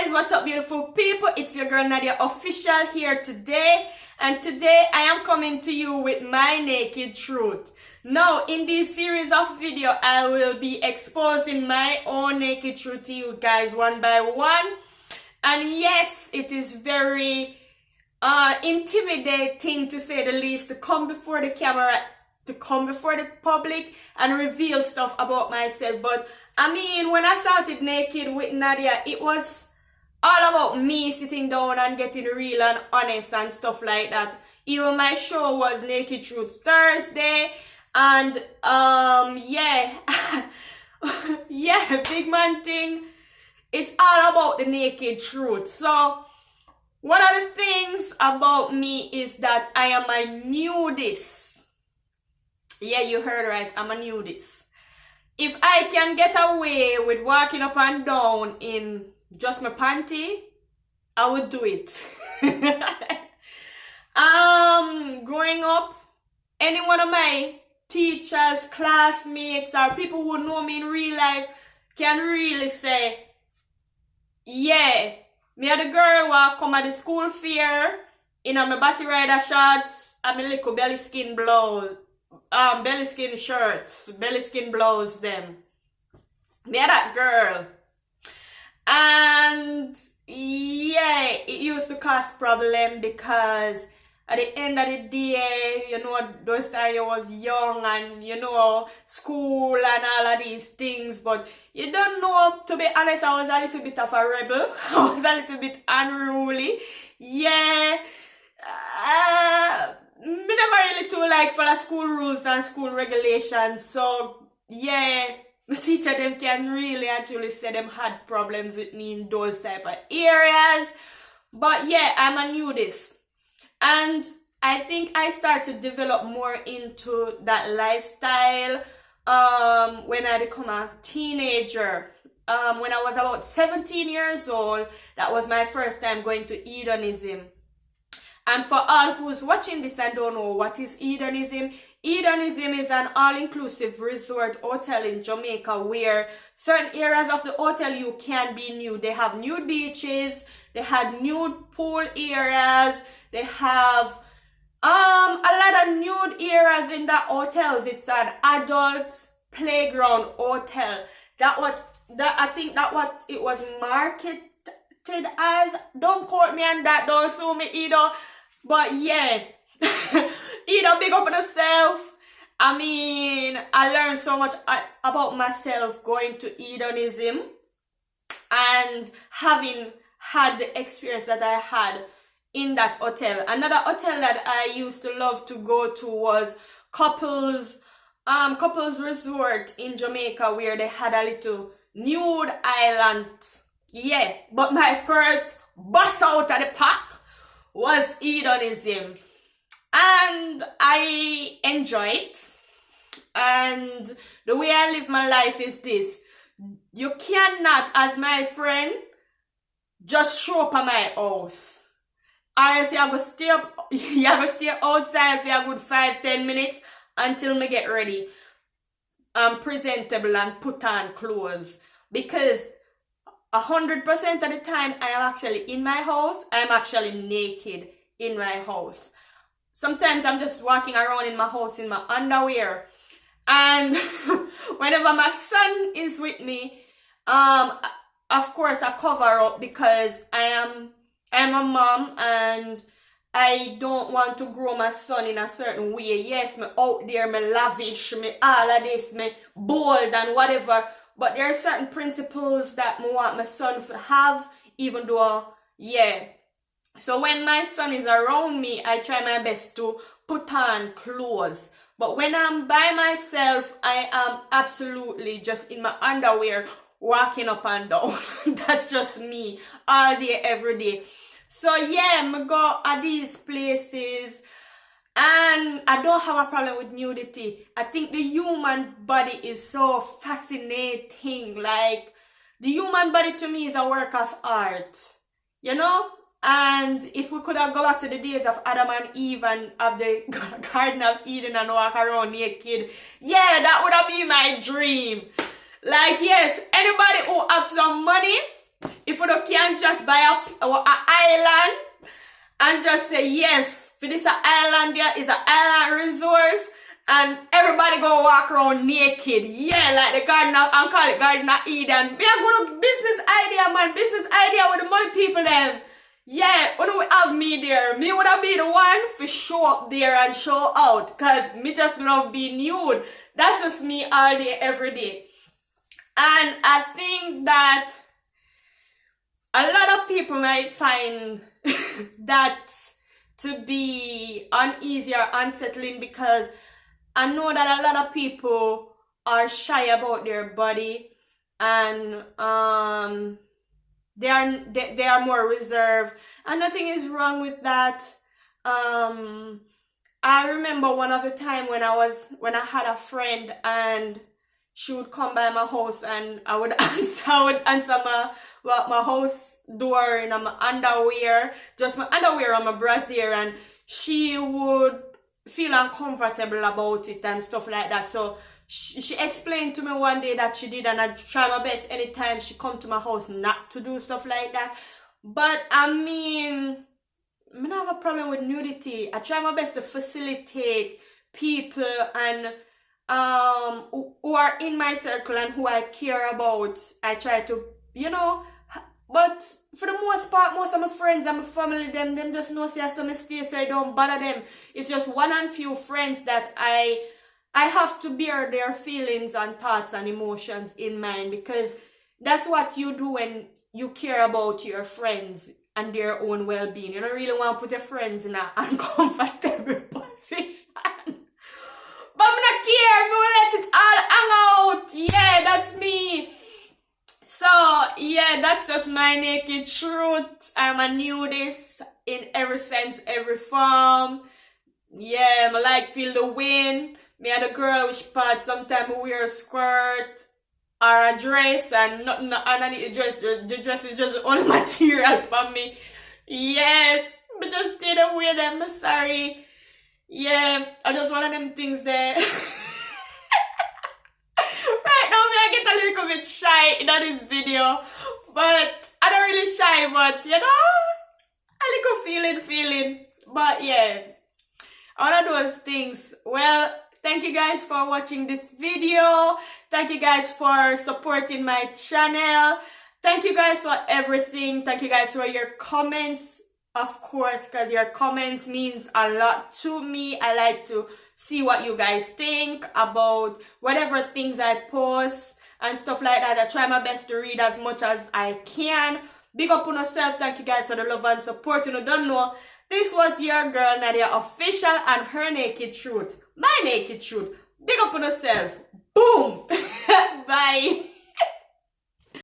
guys, what's up beautiful people? It's your girl Nadia Official here today, and today I am coming to you with my naked truth. Now in this series of video I will be exposing my own naked truth to you guys one by one. And yes, it is very intimidating to say the least to come before the camera, to come before the public and reveal stuff about myself. But I mean, when I started Naked with Nadia, it was all about me sitting down and getting real and honest and stuff like that. Even my show was Naked Truth Thursday, and yeah yeah, big man thing, it's all about the naked truth. So one of the things about me is that I am a nudist. Yeah, you heard right, I'm a nudist. If I can get away with walking up and down in just my panty, I would do it. Growing up, any one of my teachers, classmates, or people who know me in real life can really say, yeah, me and the girl who come at the school fair in my body rider shorts and my little belly skin blouse. Belly skin shirts, belly skin blouse them. Me and that girl. And yeah, it used to cause problem because at the end of the day, you know, those times I was young and, you know, school and all of these things. But you don't know, to be honest, I was a little bit of a rebel. I was a little bit unruly. Yeah. Me never really too like follow school rules and school regulations. So yeah, my teacher them can really actually say them had problems with me in those type of areas. But yeah, I'm a nudist. And I think I started to develop more into that lifestyle when I become a teenager. When I was about 17 years old, that was my first time going to hedonism. And for all who's watching this and don't know what is hedonism, hedonism is an all-inclusive resort hotel in Jamaica where certain areas of the hotel you can be nude. They have nude beaches, they have nude pool areas, they have a lot of nude areas in that hotels. It's an adult playground hotel. I think that what it was marketed as. Don't quote me on that, don't sue me either. But yeah, either big up on yourself. I mean, I learned so much about myself going to hedonism and having had the experience that I had in that hotel. Another hotel that I used to love to go to was couples resort in Jamaica where they had a little nude island. Yeah, but my first bus out of the park was hedonism, and I enjoy it. And the way I live my life is this: you cannot, as my friend, just show up at my house. Or else you have to stay outside for a good 5-10 minutes until me get ready and presentable and put on clothes. Because 100% of the time I am actually in my house, I'm actually naked in my house. Sometimes I'm just walking around in my house in my underwear. And whenever my son is with me, of course I cover up because I'm a mom and I don't want to grow my son in a certain way. Yes, me out there, me lavish, me all of this, me bold and whatever. But there are certain principles that I want my son to have, even though, yeah. So when my son is around me, I try my best to put on clothes. But when I'm by myself, I am absolutely just in my underwear, walking up and down. That's just me, all day, every day. So yeah, I go at these places. And I don't have a problem with nudity. I think the human body is so fascinating. Like, the human body to me is a work of art. You know? And if we could have gone back to the days of Adam and Eve and of the Garden of Eden and walk around naked, yeah, that would have been my dream. Like, yes, anybody who has some money if you can't just buy a island and just say yes, for this island there is an island resource and everybody go walk around naked. Yeah, like the garden of, and call it Garden of Eden. Me a good business idea, man. Business idea with the money people them. Yeah, when we have me there, me would have been the one for show up there and show out. Cause me just love being nude. That's just me all day, every day. And I think that a lot of people might find that to be uneasy or unsettling, because I know that a lot of people are shy about their body, and they are more reserved, and nothing is wrong with that. I remember one of the time when I had a friend and she would come by my house and I would answer my house door in my underwear, just my underwear and my brassiere, and she would feel uncomfortable about it and stuff like that. So she explained to me one day that she did, and I try my best anytime she come to my house not to do stuff like that. But I mean, I don't have a problem with nudity. I try my best to facilitate people and who are in my circle and who I care about. I try to, but for the most part, most of my friends and my family, them just know say some mistakes, so I don't bother them. It's just one and few friends that I have to bear their feelings and thoughts and emotions in mind, because that's what you do when you care about your friends and their own well-being. You don't really want to put your friends in an uncomfortable position. But I'm not care, I'm gonna let it all hang out. Yeah, that's me. So, yeah, that's just my naked truth. I'm a nudist in every sense, every form. Yeah, I like feel the wind. Me and the girl which part sometimes we wear a skirt or a dress, and nothing underneath the dress is just the only material for me. Yes, but just stay the way them, I'm sorry. Yeah, I just one of them things there. Right now, I get a little bit shy in this video, but I don't really shy, but a little feeling. But yeah, all of those things. Well, thank you guys for watching this video. Thank you guys for supporting my channel. Thank you guys for everything. Thank you guys for your comments. Of course, because your comments means a lot to me. I like to see what you guys think about whatever things I post and stuff like that. I try my best to read as much as I can. Big up on yourself. Thank you guys for the love and support. You don't know, this was your girl Nadia Official and her naked truth. My naked truth. Big up on yourself.